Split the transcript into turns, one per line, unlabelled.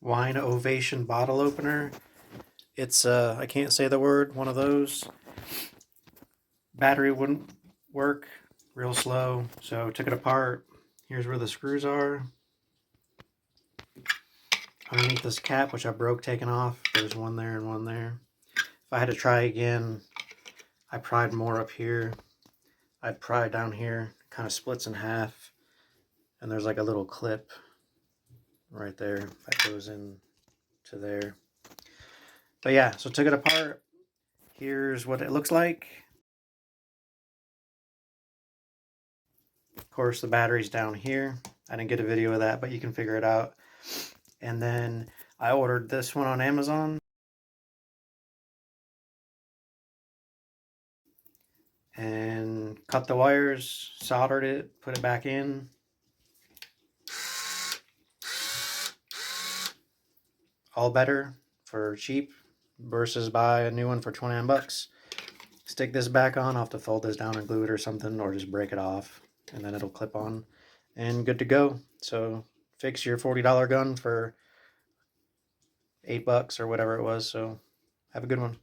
WineOvation bottle opener. It's I can't say the word, one of those. Battery wouldn't work, real slow, so took it apart. Here's where the screws are. Underneath this cap, which I broke taking off, there's one there and one there. If I had to try again, I pried more up here. I'd pry down here, kind of splits in half, and there's like a little clip right there that goes in to there. But yeah, so took it apart. Here's what it looks like. Of course, the battery's down here. I didn't get a video of that, but you can figure it out. And then I ordered this one on Amazon. And cut the wires, soldered it, put it back in. All better for cheap versus buy a new one for 29 bucks. Stick this back on. I'll have to fold this down and glue it or something, or just break it off, and then it'll clip on and good to go. So fix your $40 gun for $8 or whatever it was. So have a good one.